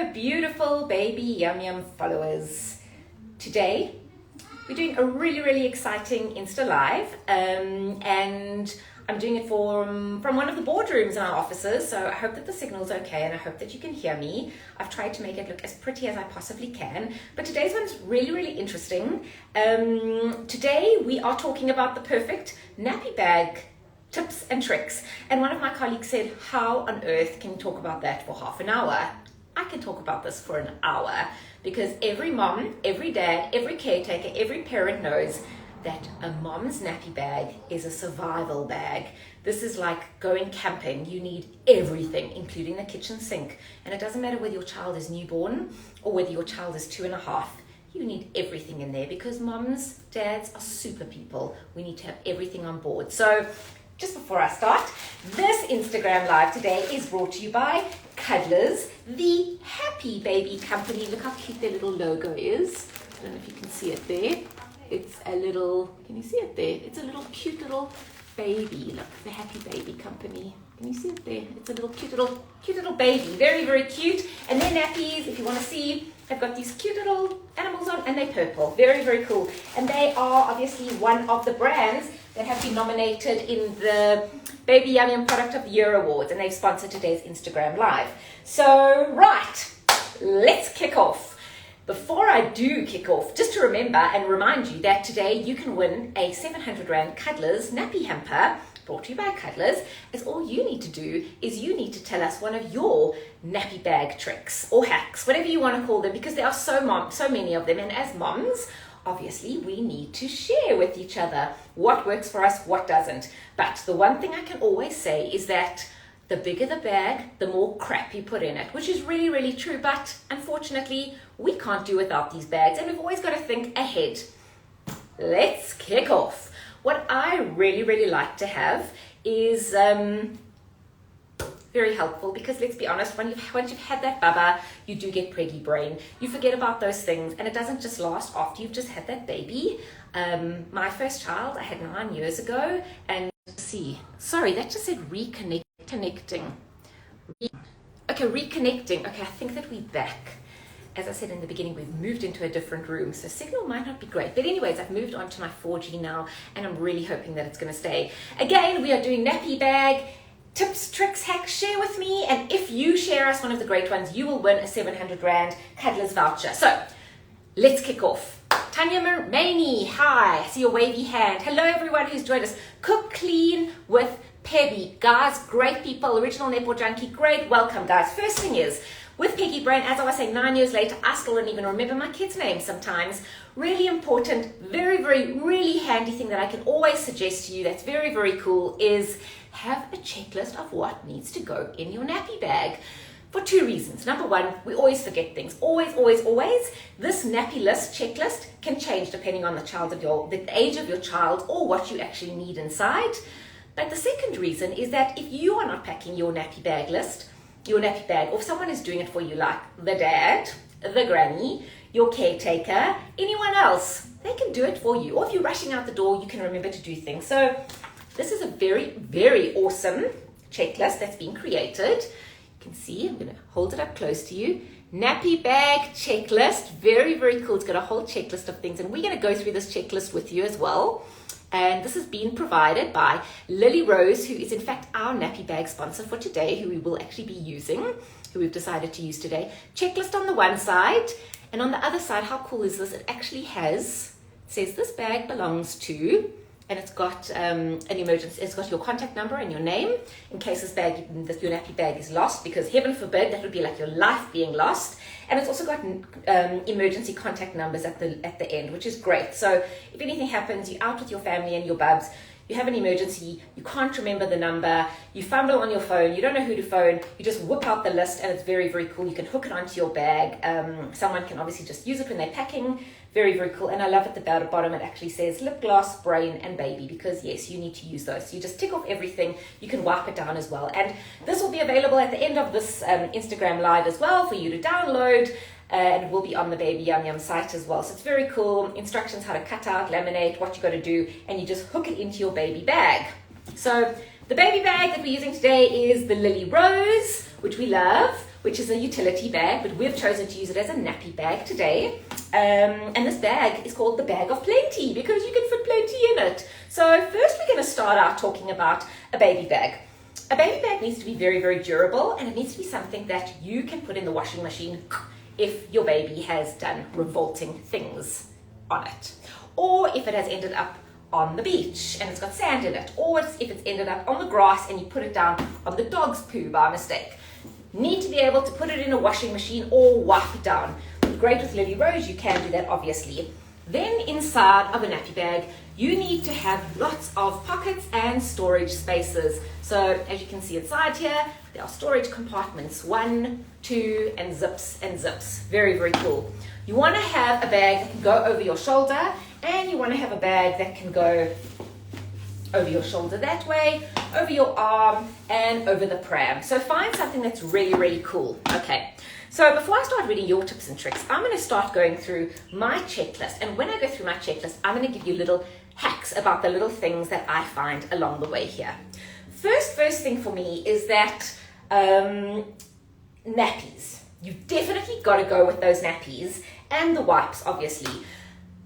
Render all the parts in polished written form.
Hello, beautiful BabyYumYum followers. Today, we're doing a really exciting Insta Live, and I'm doing it from one of the boardrooms in our offices, so I hope that the signal's okay and I hope that you can hear me. I've tried to make it look as pretty as I possibly can, but today's one's really interesting. Today, we are talking about the perfect nappy bag tips and tricks. And one of my colleagues said, how on earth can you talk about that for half an hour? I can talk about this for an hour because every mom, every dad, every caretaker, every parent knows that a mom's nappy bag is a survival bag. This is like going camping. You need everything, including the kitchen sink. And it doesn't matter whether your child is newborn or whether your child is 2.5. You need everything in there because moms, dads are super people. We need to have everything on board. So just before I start, this Instagram Live today is brought to you by Cuddlers, the happy baby company. Look how cute their little logo is. I don't know if you can see it there. It's a little, can you see it there? It's a little cute little baby. Look, the happy baby company. Can you see it there? It's a little cute little baby. Very cute. And their nappies, if you want to see, they've got these cute little animals on and they're purple. Very cool. And they are obviously one of the brands that have been nominated in the BabyYumYum Product of the Year Awards, and they've sponsored today's Instagram Live. So, right, let's kick off. Before I do kick off, just to remember and remind you that today you can win a 700 Rand Cuddlers nappy hamper brought to you by Cuddlers, as all you need to do is you need to tell us one of your nappy bag tricks or hacks, whatever you want to call them, because there are so many of them, and as moms, obviously, we need to share with each other what works for us, what doesn't. But the one thing I can always say is that the bigger the bag, the more crap you put in it, which is really true. But unfortunately, we can't do without these bags, and we've always got to think ahead. Let's kick off. What I really like to have is very helpful, because let's be honest, once you've had that baba, you do get preggy brain. You forget about those things, and it doesn't just last after you've just had that baby. My first child I had 9 years ago, and sorry, that just said reconnecting. Reconnecting. Okay, I think that we're back. As I said in the beginning, we've moved into a different room, so signal might not be great. But anyways, I've moved on to my 4G now, and I'm really hoping that it's going to stay. Again, we are doing nappy bag tips, tricks, hacks. Share with me, and if you share us one of the great ones, you will win a 700 Rand Cuddlers voucher. So let's kick off. Tanya Maney, hi. I see your wavy hand. Hello, everyone who's joined us. Cook clean with Peggy. Guys, great people. Original Netball Junkie. Great. Welcome, guys. First thing is, with Peggy Brain, as I was saying, 9 years later, I still don't even remember my kids' names sometimes. Really important, really handy thing that I can always suggest to you that's very cool is have a checklist of what needs to go in your nappy bag. For 2 reasons. Number one, we always forget things. Always. This nappy list, checklist, can change depending on the age of your child or what you actually need inside. But the second reason is that if you are not packing your nappy bag list, your nappy bag, or if someone is doing it for you, like the dad, the granny, your caretaker, anyone else, they can do it for you. Or if you're rushing out the door, you can remember to do things. So this is a very awesome checklist that's been created. You can see, I'm going to hold it up close to you. Nappy bag checklist, very cool. It's got a whole checklist of things, and we're going to go through this checklist with you as well. And this has been provided by Lily Rose, who is in fact our nappy bag sponsor for today, who we will actually be using, who we've decided to use today. Checklist on the one side, and on the other side, how cool is this? It actually says this bag belongs to, and it's got an emergency, it's got your contact number and your name in case your nappy bag is lost, because heaven forbid, that would be like your life being lost. And it's also got emergency contact numbers at the end, which is great. So if anything happens, you're out with your family and your bubs, you have an emergency, you can't remember the number, you fumble on your phone, you don't know who to phone, you just whip out the list, and it's very cool. You can hook it onto your bag. Someone can obviously just use it when they're packing. Very cool. And I love at the bottom it actually says lip gloss, brain, and baby, because yes, you need to use those. So you just tick off everything. You can wipe it down as well. And this will be available at the end of this Instagram Live as well for you to download. And it will be on the BabyYumYum site as well. So it's very cool. Instructions how to cut out, laminate, what you got to do, and you just hook it into your baby bag. So the baby bag that we're using today is the Lily Rose, which we love. which is a utility bag, but we've chosen to use it as a nappy bag today. And this bag is called the Bag of Plenty because you can fit plenty in it. So first we're going to start out talking about a baby bag. A baby bag needs to be very, very durable, and it needs to be something that you can put in the washing machine if your baby has done revolting things on it, or if it has ended up on the beach and it's got sand in it, or if it's ended up on the grass and you put it down on the dog's poo by mistake. Need to be able to put it in a washing machine or wipe it down. Great with Lily Rose, you can do that obviously. Then inside of a nappy bag, you need to have lots of pockets and storage spaces. So as you can see inside here, there are storage compartments, 1, 2, and zips and zips. Very, very cool. You want to have a bag that can go over your shoulder, and you want to have a bag that can go over your shoulder that way, over your arm, and over the pram. So find something that's really, really cool. Okay. So before I start reading your tips and tricks, I'm going to start going through my checklist. And when I go through my checklist, I'm going to give you little hacks about the little things that I find along the way here. First thing for me is that nappies. You've definitely got to go with those nappies and the wipes, obviously.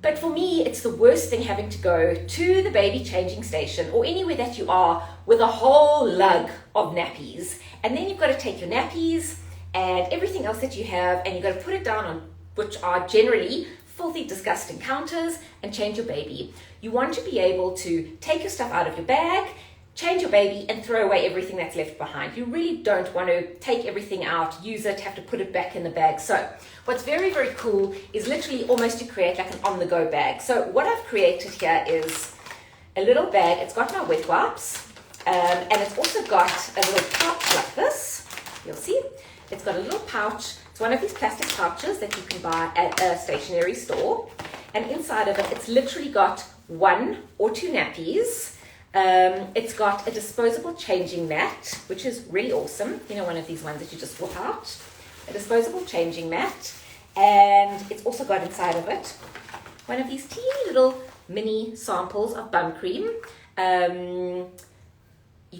But for me, it's the worst thing having to go to the baby changing station or anywhere that you are with a whole lug of nappies. And then you've got to take your nappies and everything else that you have, and you've got to put it down on, which are generally filthy, disgusting counters, and change your baby. You want to be able to take your stuff out of your bag, change your baby, and throw away everything that's left behind. You really don't want to take everything out, use it, have to put it back in the bag. So what's very, very cool is literally almost to create like an on-the-go bag. So what I've created here is a little bag. It's got my wet wipes, and it's also got a little pouch like this. You'll see. It's got a little pouch. It's one of these plastic pouches that you can buy at a stationery store. And inside of it, it's literally got 1 or 2 nappies. It's got a disposable changing mat, which is really awesome. You know, one of these ones that you just whip out. A disposable changing mat. And it's also got inside of it one of these teeny little mini samples of bum cream. You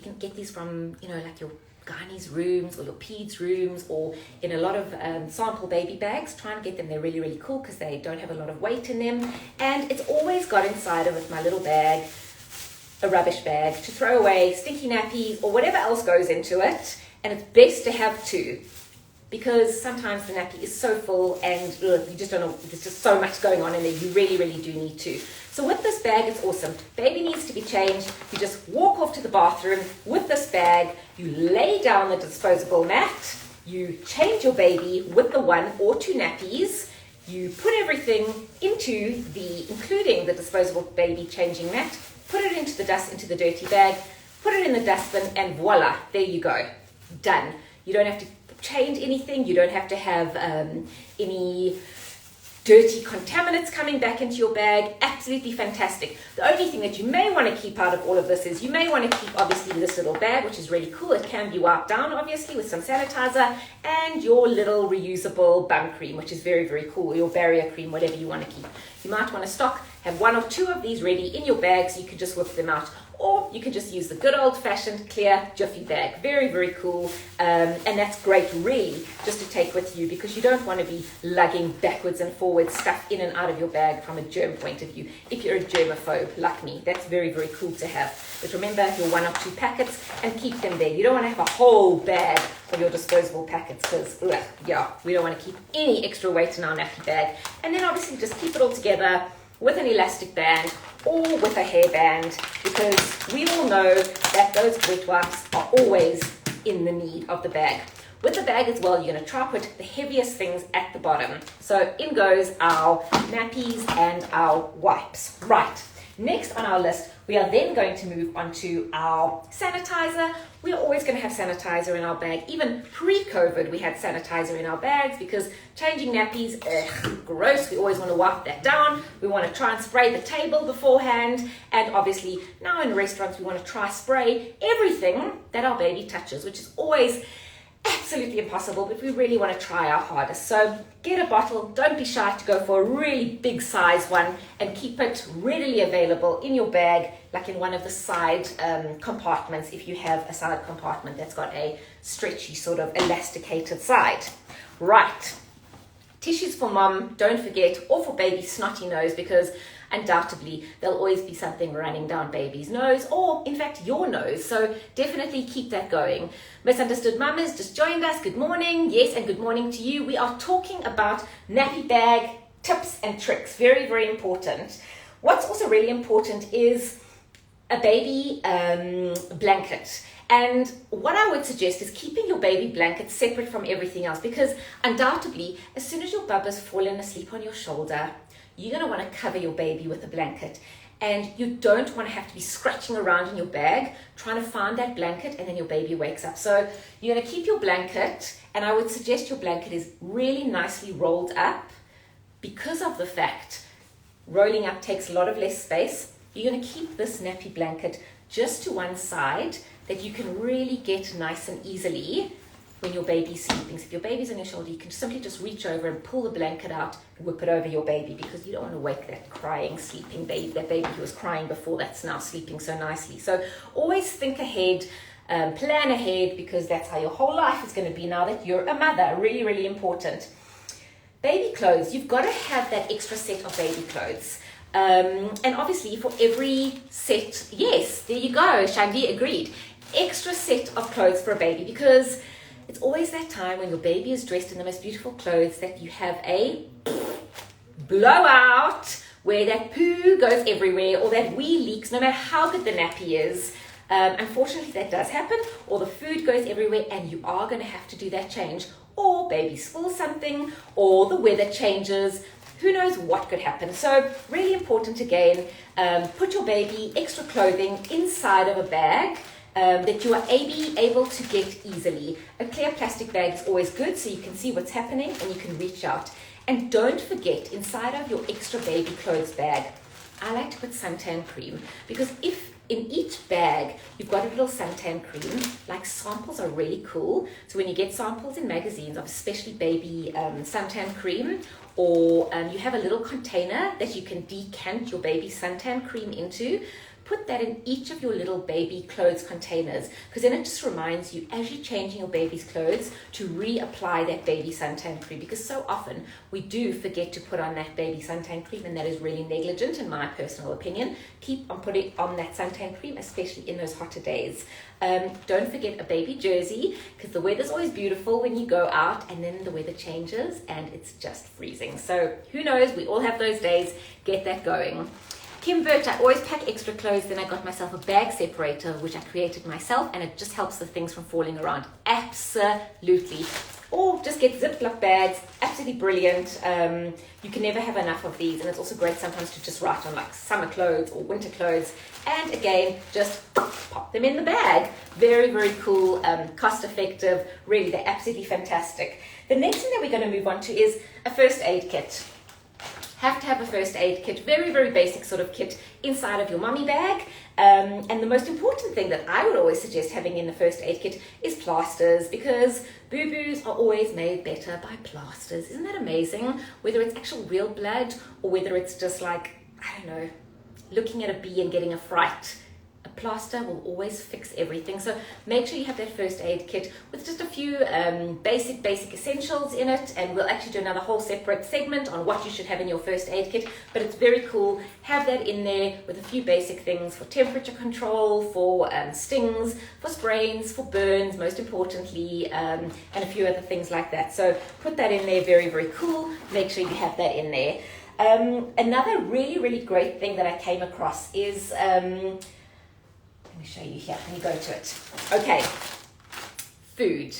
can get these from, you know, like your gynae's rooms or your peds rooms, or in a lot of sample baby bags. Try and get them. They're really, really cool because they don't have a lot of weight in them. And it's always got inside of it my little bag, a rubbish bag to throw away stinky nappies or whatever else goes into it. And it's best to have 2 because sometimes the nappy is so full and you just don't know, there's just so much going on in there. You really, really do need 2. So with this bag, it's awesome. Baby needs to be changed. You just walk off to the bathroom with this bag. You lay down the disposable mat. You change your baby with the 1 or 2 nappies. You put everything into including the disposable baby changing mat, put it into the dirty bag, put it in the dustbin, and voila, there you go. Done. You don't have to change anything. You don't have to have any dirty contaminants coming back into your bag. Absolutely fantastic. The only thing that you may want to keep out of all of this is you may want to keep obviously this little bag, which is really cool. It can be wiped down obviously with some sanitizer, and your little reusable bum cream, which is very, very cool, your barrier cream, whatever you want to keep. You might want to have 1 or 2 of these ready in your bag so you can just whip them out. Or you can just use the good old-fashioned clear Jiffy bag. Very, very cool. And that's great, really, just to take with you because you don't want to be lugging backwards and forwards stuff in and out of your bag from a germ point of view. If you're a germaphobe like me, that's very, very cool to have. But remember your 1 or 2 packets and keep them there. You don't want to have a whole bag of your disposable packets because, we don't want to keep any extra weight in our nappy bag. And then obviously just keep it all together with an elastic band or with a hairband, because we all know that those wet wipes are always in the need of the bag. With the bag as well, you're going to try put the heaviest things at the bottom. So in goes our nappies and our wipes. Right, next on our list, we are then going to move on to our sanitizer. We're always going to have sanitizer in our bag. Even pre-COVID, we had sanitizer in our bags because changing nappies, gross. We always want to wipe that down. We want to try and spray the table beforehand. And obviously, now in restaurants, we want to try spray everything that our baby touches, which is always absolutely impossible, but we really want to try our hardest. So get a bottle, don't be shy to go for a really big size one, and keep it readily available in your bag, like in one of the side compartments, if you have a side compartment that's got a stretchy sort of elasticated side. Right, tissues for mom, don't forget, or for baby snotty nose, because undoubtedly there'll always be something running down baby's nose, or in fact your nose, so definitely keep that going. Misunderstood Mamas just joined us, good morning. Yes, and good morning to you. We are talking about nappy bag tips and tricks, very, very important. What's also really important is a baby blanket. And what I would suggest is keeping your baby blanket separate from everything else, because undoubtedly, as soon as your bubba's fallen asleep on your shoulder, you're going to want to cover your baby with a blanket. And you don't want to have to be scratching around in your bag, trying to find that blanket, and then your baby wakes up. So you're going to keep your blanket, and I would suggest your blanket is really nicely rolled up, because of the fact rolling up takes a lot of less space. You're going to keep this nappy blanket just to one side, that you can really get nice and easily when your baby's sleeping. So if your baby's on your shoulder, you can simply just reach over and pull the blanket out and whip it over your baby, because you don't want to wake that crying, sleeping baby, that baby who was crying before, that's now sleeping so nicely. So always think ahead, plan ahead, because that's how your whole life is going to be now that you're a mother. Really, really important. Baby clothes, you've got to have that extra set of baby clothes. And obviously for every set, yes, there you go, Shaggy agreed. Extra set of clothes for a baby, because it's always that time when your baby is dressed in the most beautiful clothes that you have a blowout where that poo goes everywhere, or that wee leaks, no matter how good the nappy is. Unfortunately, that does happen, or the food goes everywhere, and you are going to have to do that change, or baby spills something, or the weather changes. Who knows what could happen? So really important again, put your baby extra clothing inside of a bag that you are able to get easily. A clear plastic bag is always good, so you can see what's happening and you can reach out. And don't forget, inside of your extra baby clothes bag, I like to put suntan cream, because if in each bag you've got a little suntan cream, like samples are really cool. So when you get samples in magazines of especially baby suntan cream, or you have a little container that you can decant your baby suntan cream into, put that in each of your little baby clothes containers, because then it just reminds you, as you're changing your baby's clothes, to reapply that baby suntan cream, because so often we do forget to put on that baby suntan cream, and that is really negligent in my personal opinion. Keep on putting on that suntan cream, especially in those hotter days. Don't forget a baby jersey, because the weather's always beautiful when you go out, and then the weather changes and it's just freezing. So who knows, we all have those days. Get that going. Kim Birch, I always pack extra clothes, then I got myself a bag separator, which I created myself, and it just helps the things from falling around. Absolutely. Or just get Ziploc bags, absolutely brilliant. You can never have enough of these, and it's also great sometimes to just write on like summer clothes or winter clothes, and again, just pop them in the bag. Very, very cool, cost effective, really, they're absolutely fantastic. The next thing that we're going to move on to is a first aid kit. Have to have a first aid kit, very, very basic sort of kit inside of your mummy bag. And the most important thing that I would always suggest having in the first aid kit is plasters, because boo-boos are always made better by plasters. Isn't that amazing? Whether it's actual real blood, or whether it's just like, I don't know, looking at a bee and getting a fright, a plaster will always fix everything. So make sure you have that first aid kit with just a few basic essentials in it, and we'll actually do another whole separate segment on what you should have in your first aid kit, but it's very cool. Have that in there with a few basic things for temperature control, for stings, for sprains, for burns, most importantly, and a few other things like that. So put that in there, very, very cool. Make sure you have that in there. Another really, really great thing that I came across is let me show you here. Let me go to it. Okay, food.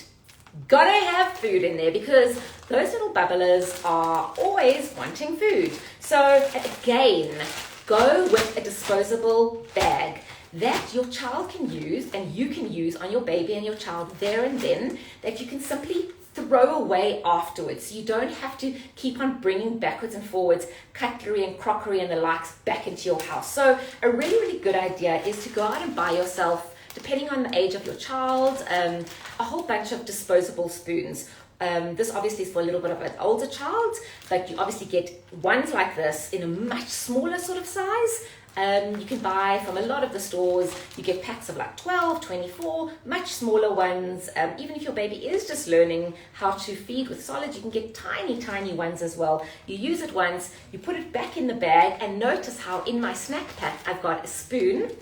Gotta have food in there, because those little bubblers are always wanting food. So again, go with a disposable bag that your child can use, and you can use on your baby and your child there and then, that you can simply throw away afterwards. So you don't have to keep on bringing backwards and forwards cutlery and crockery and the likes back into your house. So a really, really good idea is to go out and buy yourself depending on the age of your child, a whole bunch of disposable spoons. This obviously is for a little bit of an older child, but you obviously get ones like this in a much smaller sort of size. You can buy from a lot of the stores. You get packs of like 12, 24, much smaller ones. Even if your baby is just learning how to feed with solids, you can get tiny, tiny ones as well. You use it once, you put it back in the bag, and notice how in my snack pack, I've got a spoon,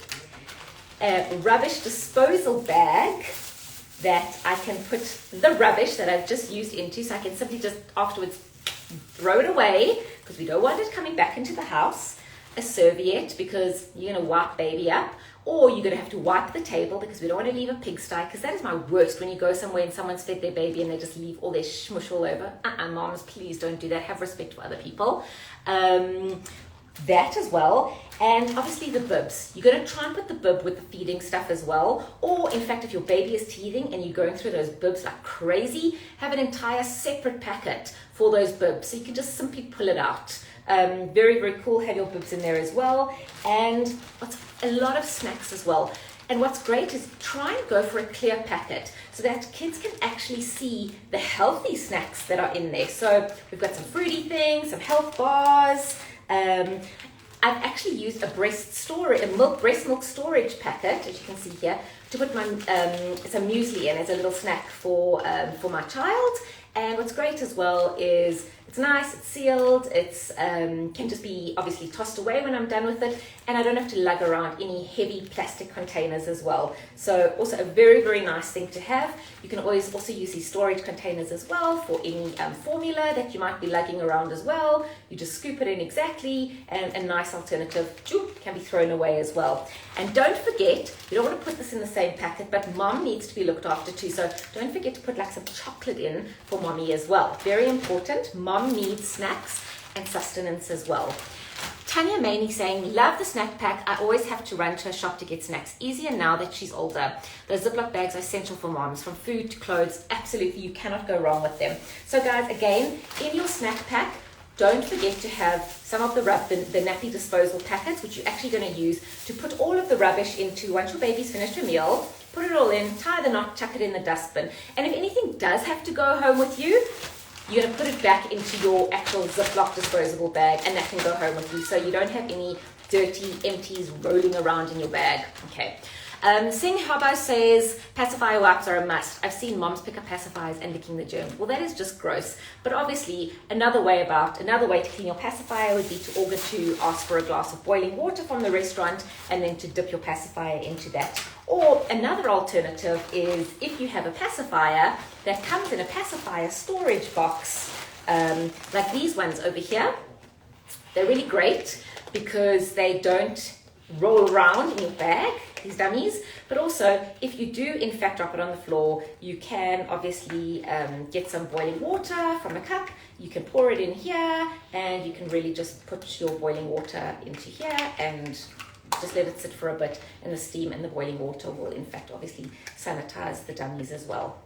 a rubbish disposal bag, that I can put the rubbish that I've just used into, so I can simply just afterwards throw it away because we don't want it coming back into the house. A serviette because you're going to wipe baby up, or you're going to have to wipe the table because we don't want to leave a pigsty, because that is my worst, when you go somewhere and someone's fed their baby and they just leave all their smush all over. Moms, please don't do that. Have respect for other people. That as well. And obviously the bibs. You're going to try and put the bib with the feeding stuff as well. Or in fact, if your baby is teething and you're going through those bibs like crazy, have an entire separate packet for those bibs. So you can just simply pull it out. Very, very cool. Have your bibs in there as well. And what's a lot of snacks as well. And what's great is try and go for a clear packet so that kids can actually see the healthy snacks that are in there. So we've got some fruity things, some health bars. I've actually used a breast milk storage packet, as you can see here, to put my some muesli in as a little snack for my child. And what's great as well is it's nice, it's sealed, it's can just be obviously tossed away when I'm done with it, and I don't have to lug around any heavy plastic containers as well. So also a very, very nice thing to have. You can always also use these storage containers as well for any formula that you might be lugging around as well. You just scoop it in exactly, and a nice alternative can be thrown away as well. And don't forget, you don't want to put this in the same packet, but mom needs to be looked after too. So don't forget to put like some chocolate in for mommy as well. Very important. Mom needs snacks and sustenance as well. Tanya Maney saying, love the snack pack. I always have to run to a shop to get snacks. Easier now that she's older. Those Ziploc bags are essential for moms, from food to clothes. Absolutely, you cannot go wrong with them. So guys, again, in your snack pack, don't forget to have some of the nappy disposal packets, which you're actually going to use to put all of the rubbish into once your baby's finished a meal. Put it all in, tie the knot, chuck it in the dustbin. And if anything does have to go home with you, you're going to put it back into your actual Ziploc disposable bag, and that can go home with you, so you don't have any dirty empties rolling around in your bag. Okay. Singh Haba says pacifier wipes are a must. I've seen moms pick up pacifiers and licking the germs. Well, that is just gross. But obviously, another way to clean your pacifier would be to ask for a glass of boiling water from the restaurant and then to dip your pacifier into that. Or another alternative is if you have a pacifier that comes in a pacifier storage box, like these ones over here. They're really great because they don't roll around in your bag, these dummies. But also, if you do in fact drop it on the floor, you can obviously get some boiling water from a cup. You can pour it in here, and you can really just put your boiling water into here and just let it sit for a bit, and the steam and the boiling water will in fact obviously sanitize the dummies as well.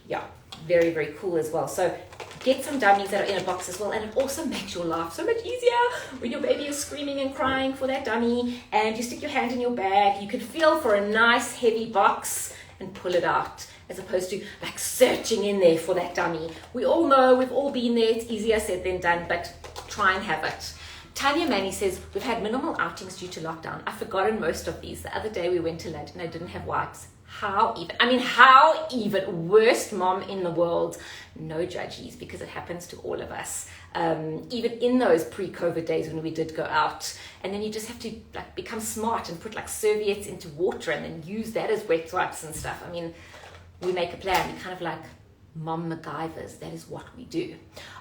Yeah, very, very cool as well. So get some dummies that are in a box as well, and it also makes your life so much easier when your baby is screaming and crying for that dummy, and you stick your hand in your bag. You can feel for a nice heavy box and pull it out, as opposed to like searching in there for that dummy. We all know, we've all been there. It's easier said than done, but try and have it. Tanya Manny says, we've had minimal outings due to lockdown. I've forgotten most of these. The other day we went to lunch and I didn't have wipes. How even? Worst mom in the world. No judges, because it happens to all of us. Even in those pre-COVID days when we did go out. And then you just have to like become smart and put like serviettes into water and then use that as wet wipes and stuff. I mean, we make a plan. We kind of like Mom MacGyvers, that is what we do.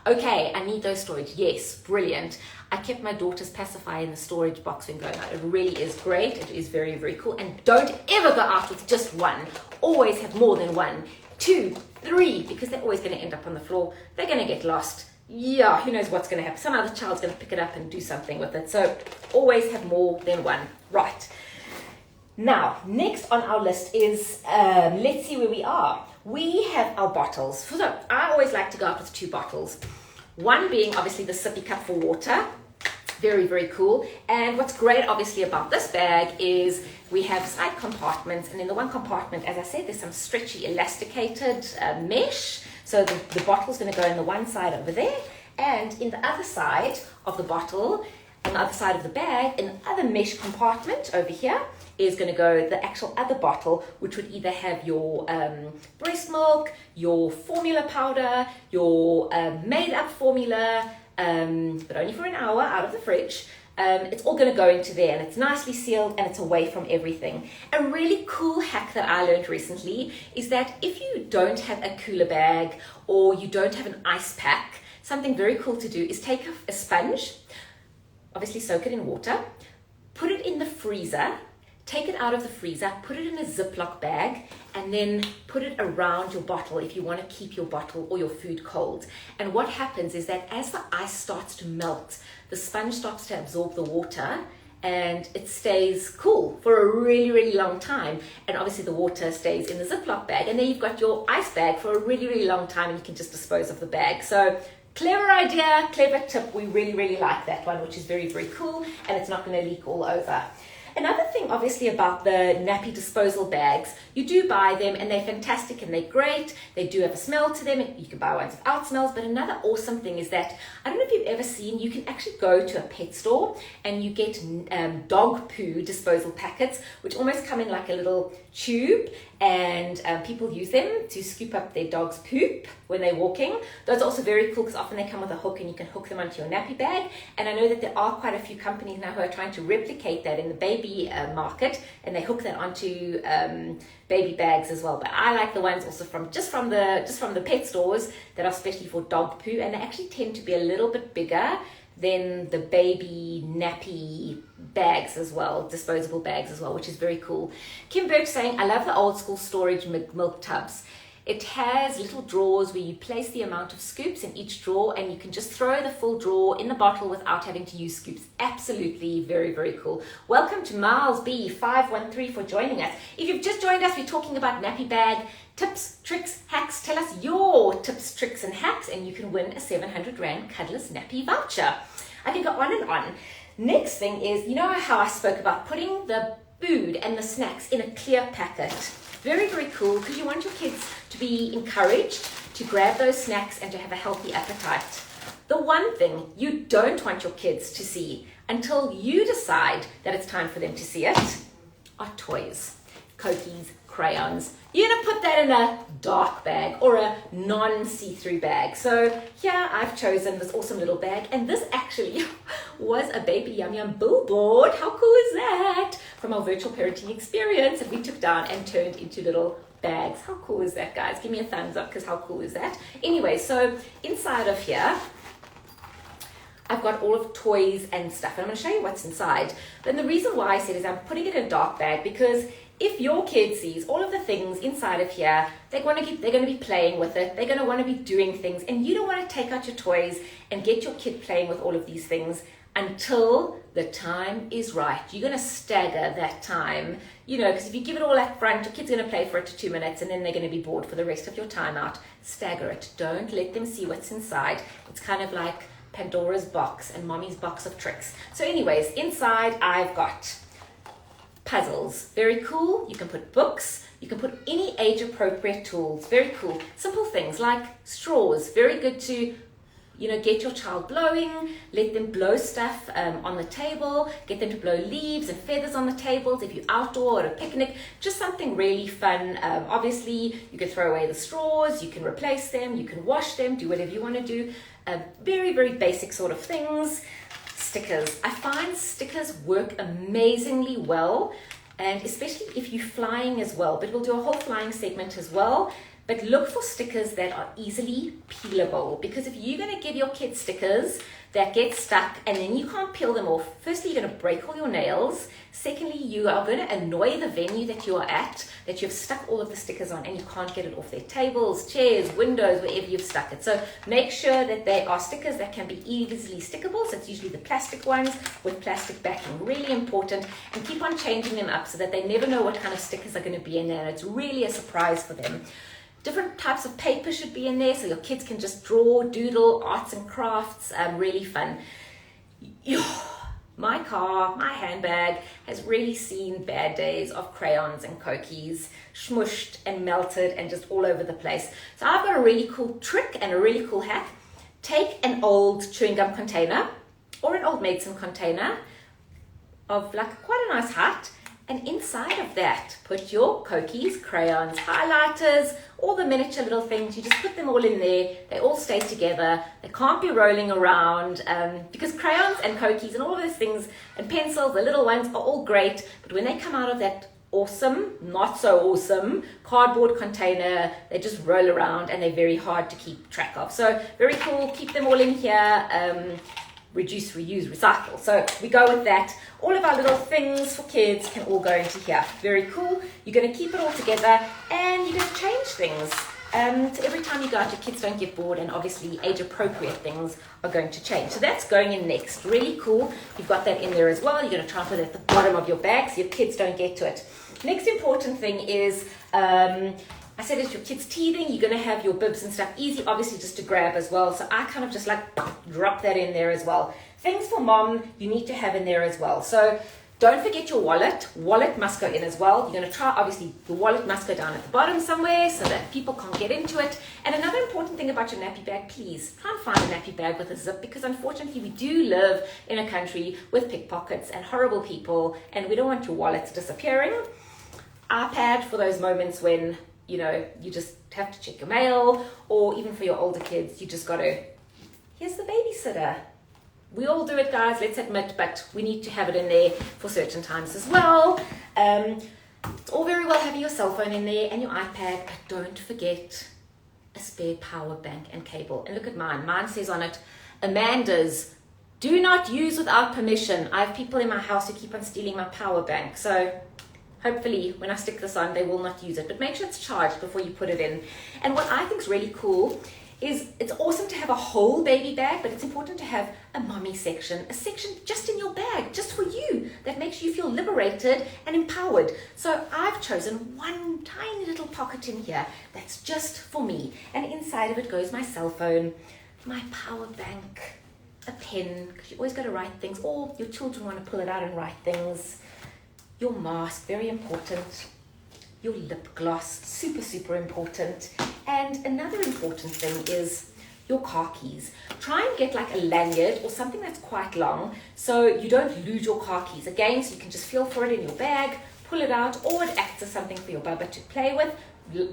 Okay, I need those storage. Yes, brilliant. I kept my daughter's pacifier in the storage box when going out. It really is great. It is very, very cool. And don't ever go out with just one. Always have more than 1, 2, 3, because they're always going to end up on the floor. They're going to get lost. Yeah, who knows what's going to happen. Some other child's going to pick it up and do something with it. So always have more than 1. Right. Now, next on our list is, let's see where we are. We have our bottles. So I always like to go out with 2 bottles. One being obviously the sippy cup for water. Very, very cool. And what's great obviously about this bag is we have side compartments, and in the one compartment, as I said, there's some stretchy elasticated mesh. So the bottle's going to go in the one side over there, and in the other side of the bottle, on the other side of the bag, in the other mesh compartment over here, is going to go the actual other bottle, which would either have your breast milk, your formula powder, your made up formula, but only for an hour out of the fridge. It's all going to go into there, and it's nicely sealed and it's away from everything. A really cool hack that I learned recently is that if you don't have a cooler bag or you don't have an ice pack, something very cool to do is take a sponge, obviously soak it in water, put it in the freezer, take it out of the freezer, put it in a Ziploc bag, and then put it around your bottle if you want to keep your bottle or your food cold. And what happens is that as the ice starts to melt, the sponge starts to absorb the water and it stays cool for a really, really long time. And obviously the water stays in the Ziploc bag, and then you've got your ice bag for a really, really long time, and you can just dispose of the bag. So clever idea, clever tip. We really, really like that one, which is very, very cool, and it's not going to leak all over. Another thing, obviously, about the nappy disposal bags, you do buy them and they're fantastic and they're great. They do have a smell to them. You can buy ones without smells. But another awesome thing is that, I don't know if you've ever seen, you can actually go to a pet store and you get dog poo disposal packets, which almost come in like a little tube, and people use them to scoop up their dog's poop when they're walking. Those are also very cool because often they come with a hook and you can hook them onto your nappy bag. And I know that there are quite a few companies now who are trying to replicate that in the baby market, and they hook that onto baby bags as well. But I like the ones also from the pet stores that are especially for dog poo, and they actually tend to be a little bit bigger than the baby nappy bags as well, disposable bags as well, which is very cool. Kim Burke saying, I love the old school storage milk tubs. It has little drawers where you place the amount of scoops in each drawer, and you can just throw the full drawer in the bottle without having to use scoops. Absolutely very, very cool. Welcome to Miles B513 for joining us. If you've just joined us, we're talking about nappy bag tips, tricks, hacks. Tell us your tips, tricks, and hacks, and you can win a 700 Rand Cuddless Nappy voucher. I can go on and on. Next thing is, you know how I spoke about putting the food and the snacks in a clear packet? Very, very cool, because you want your kids to be encouraged to grab those snacks and to have a healthy appetite. The one thing you don't want your kids to see until you decide that it's time for them to see it are toys, cookies, crayons. You're going to put that in a dark bag or a non-see-through bag. So here I've chosen this awesome little bag, and this actually was a BabyYumYum billboard. How cool is that? From our virtual parenting experience that we took down and turned into little bags. How cool is that, guys? Give me a thumbs up, because how cool is that? Anyway, so inside of here, I've got all of toys and stuff, and I'm going to show you what's inside. But the reason why I said is I'm putting it in a dark bag, because if your kid sees all of the things inside of here, they're going to be playing with it. They're going to want to be doing things, and you don't want to take out your toys and get your kid playing with all of these things until the time is right. You're going to stagger that time, because if you give it all up front, your kid's going to play for it to 2 minutes, and then they're going to be bored for the rest of your time out. Stagger it. Don't let them see what's inside. It's kind of like Pandora's box and mommy's box of tricks. So anyways, inside I've got puzzles. Very cool. You can put books. You can put any age-appropriate tools. Very cool. Simple things like straws. Very good to, get your child blowing. Let them blow stuff on the table. Get them to blow leaves and feathers on the tables if you're outdoor or at a picnic. Just something really fun. Obviously, you can throw away the straws. You can replace them. You can wash them. Do whatever you want to do. Very, very basic sort of things. Stickers. I find stickers work amazingly well, and especially if you're flying as well, but we'll do a whole flying segment as well. But look for stickers that are easily peelable, because if you're going to give your kids stickers that get stuck and then you can't peel them off, firstly, you're going to break all your nails. Secondly, you are going to annoy the venue that you are at, that you've stuck all of the stickers on and you can't get it off their tables, chairs, windows, wherever you've stuck it. So make sure that they are stickers that can be easily stickable. So it's usually the plastic ones with plastic backing, really important. And keep on changing them up so that they never know what kind of stickers are going to be in there. And it's really a surprise for them. Different types of paper should be in there so your kids can just draw, doodle, arts and crafts, really fun. my car, my handbag has really seen bad days of crayons and cookies smushed and melted and just all over the place. So I've got a really cool trick and a really cool hack. Take an old chewing gum container or an old medicine container of like quite a nice height, and inside of that put your cookies, crayons, highlighters, all the miniature little things. You just put them all in there. They all stay together. They can't be rolling around because crayons and cookies and all of those things and pencils, the little ones, are all great, but when they come out of that awesome, not so awesome cardboard container, they just roll around and they're very hard to keep track of. So very cool. Keep them all in here. Reduce, reuse, recycle. So we go with that. All of our little things for kids can all go into here. Very cool. You're going to keep it all together and you're going to change things. So every time you go out, your kids don't get bored, and obviously age appropriate things are going to change. So that's going in next. Really cool. You've got that in there as well. You're going to try and put it at the bottom of your bag so your kids don't get to it. Next important thing is I said if your kid's teething, you're going to have your bibs and stuff easy, obviously, just to grab as well. So I kind of just like drop that in there as well. Things for mom, you need to have in there as well. So don't forget your wallet. Wallet must go in as well. You're going to try, obviously, the wallet must go down at the bottom somewhere so that people can't get into it. And another important thing about your nappy bag, please try and find a nappy bag with a zip, because unfortunately we do live in a country with pickpockets and horrible people, and we don't want your wallets disappearing. iPad for those moments when you just have to check your mail, or even for your older kids, you just got to, here's the babysitter. We all do it, guys, let's admit, but we need to have it in there for certain times as well. It's all very well having your cell phone in there and your iPad, but don't forget a spare power bank and cable. And look at mine. Mine says on it, Amanda's, do not use without permission. I have people in my house who keep on stealing my power bank. So hopefully when I stick this on, they will not use it. But make sure it's charged before you put it in. And what I think is really cool is it's awesome to have a whole baby bag, but it's important to have a mommy section, a section just in your bag, just for you, that makes you feel liberated and empowered. So I've chosen one tiny little pocket in here that's just for me. And inside of it goes my cell phone, my power bank, a pen, because you always got to write things, or your children want to pull it out and write things. Your mask, very important. Your lip gloss, super, super important. And another important thing is your car keys. Try and get like a lanyard or something that's quite long so you don't lose your car keys. Again, so you can just feel for it in your bag, pull it out, or it acts as something for your bubba to play with.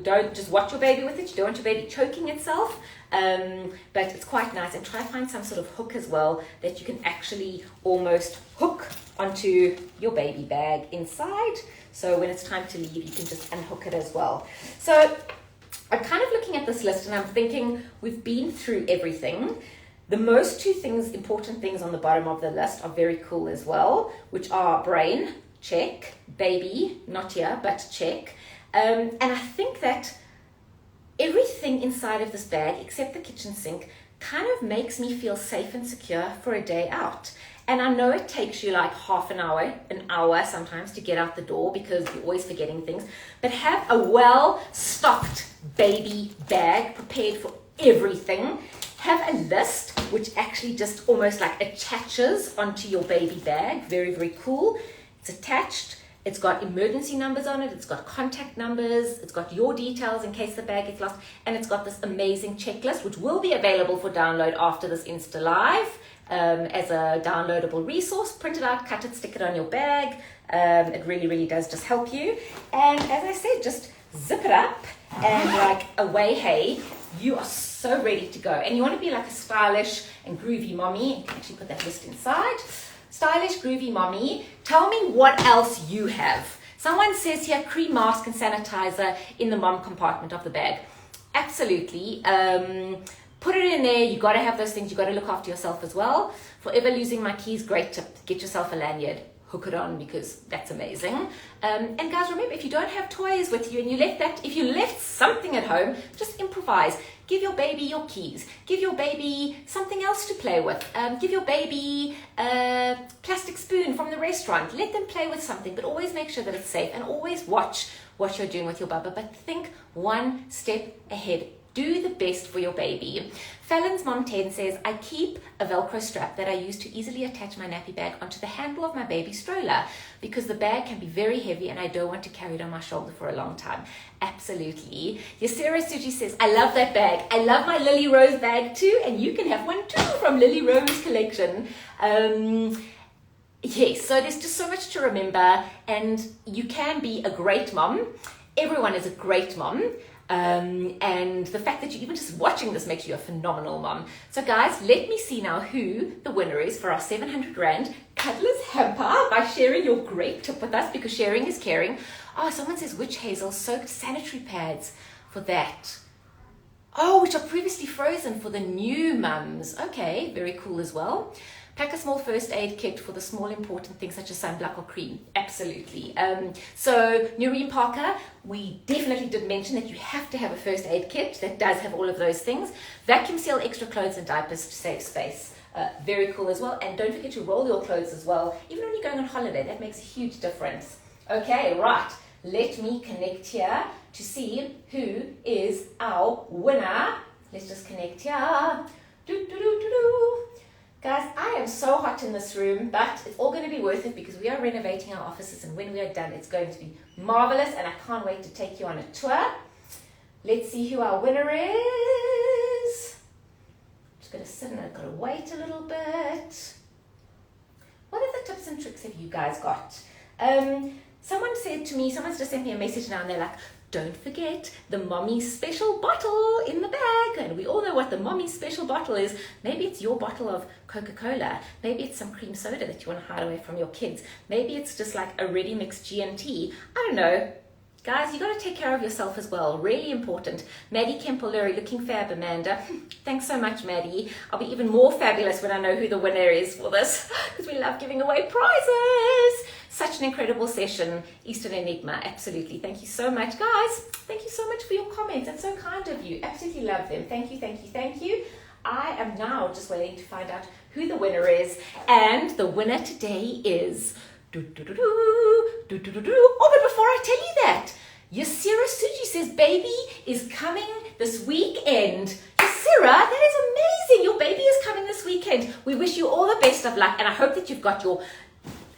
Don't just watch your baby with it. You don't want your baby choking itself. But it's quite nice. And try to find some sort of hook as well that you can actually almost hook onto your baby bag inside. So when it's time to leave, you can just unhook it as well. So I'm kind of looking at this list and I'm thinking we've been through everything. The most two important things on the bottom of the list are very cool as well, which are brain, check, baby, not here, but check. And I think that everything inside of this bag, except the kitchen sink, kind of makes me feel safe and secure for a day out. And I know it takes you like half an hour sometimes to get out the door because you're always forgetting things. But have a well-stocked baby bag prepared for everything. Have a list which actually just almost like attaches onto your baby bag. Very, very cool. It's attached. It's got emergency numbers on it. It's got contact numbers. It's got your details in case the bag gets lost. And it's got this amazing checklist, which will be available for download after this Insta Live as a downloadable resource. Print it out, cut it, stick it on your bag. It really, really does just help you. And as I said, just zip it up and like away, hey, you are so ready to go. And you want to be like a stylish and groovy mommy. You can actually put that list inside. Stylish, groovy mommy. Tell me what else you have. Someone says here, cream mask and sanitizer in the mom compartment of the bag. Absolutely. Put it in there. You got to have those things. You got to look after yourself as well. Forever losing my keys, great tip. Get yourself a lanyard. Hook it on because that's amazing. And guys, remember, if you don't have toys with you and if you left something at home, just improvise. Give your baby your keys. Give your baby something else to play with. Give your baby a plastic spoon from the restaurant. Let them play with something, but always make sure that it's safe and always watch what you're doing with your bubba. But think one step ahead Do the best for your baby. Fallon's Mom 10 says, I keep a Velcro strap that I use to easily attach my nappy bag onto the handle of my baby stroller because the bag can be very heavy and I don't want to carry it on my shoulder for a long time. Absolutely. Yasira Suji says, I love that bag. I love my Lily Rose bag too, and you can have one too from Lily Rose collection. Yes, so there's just so much to remember, and you can be a great mom. Everyone is a great mom. And the fact that you're even just watching this makes you a phenomenal mom. So guys, let me see now who the winner is for our 700 Rand Cuddler's Hamper by sharing your great tip with us, because sharing is caring. Oh, someone says witch hazel soaked sanitary pads for that. Oh, which are previously frozen for the new mums. Okay, very cool as well. Pack a small first aid kit for the small important things such as sunblock or cream. Absolutely. So Noreen Parker, we definitely did mention that you have to have a first aid kit that does have all of those things. Vacuum seal extra clothes and diapers to save space. Very cool as well. And don't forget to roll your clothes as well, even when you're going on holiday. That makes a huge difference. Okay, right. Let me connect here to see who is our winner. Let's just connect here. Guys, I am so hot in this room, but it's all going to be worth it because we are renovating our offices, and when we are done, it's going to be marvelous, and I can't wait to take you on a tour. Let's see who our winner is. Just going to sit and I've got to wait a little bit. What other tips and tricks have you guys got? Someone said to me, someone's just sent me a message now, and they're like, don't forget the mommy special bottle in the bag. And we all know what the mommy special bottle is. Maybe it's your bottle of Coca-Cola. Maybe it's some cream soda that you want to hide away from your kids. Maybe it's just like a ready mixed G&T. I don't know. Guys, you got to take care of yourself as well. Really important. Maddie Kempel-Lurie, looking fab, Amanda. Thanks so much, Maddie. I'll be even more fabulous when I know who the winner is for this, because we love giving away prizes. Such an incredible session, Eastern Enigma. Absolutely. Thank you so much, guys. Thank you so much for your comments. That's so kind of you. Absolutely love them. Thank you, thank you, thank you. I am now just waiting to find out who the winner is. And the winner today is... Oh, but before I tell you that, Yasira Suji says baby is coming this weekend. Yasira, that is amazing. Your baby is coming this weekend. We wish you all the best of luck, and I hope that you've got a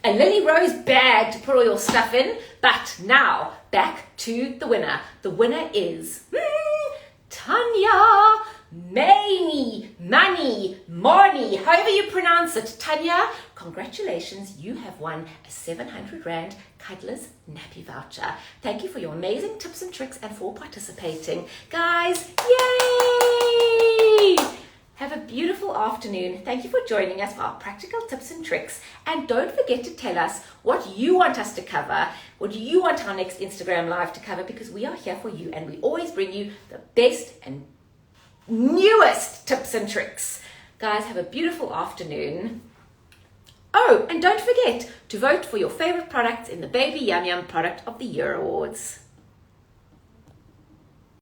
Lily Rose bag to put all your stuff in. But now, back to the winner. The winner is Tanya Marnie, however you pronounce it. Tanya, congratulations, you have won a 700 Rand Cuddler's Nappy voucher. Thank you for your amazing tips and tricks and for participating. Guys, yay! Have a beautiful afternoon. Thank you for joining us for our practical tips and tricks. And don't forget to tell us what you want us to cover. What do you want our next Instagram Live to cover? Because we are here for you, and we always bring you the best and newest tips and tricks. Guys, have a beautiful afternoon. Oh, and don't forget to vote for your favorite products in the BabyYumYum Product of the Year Awards.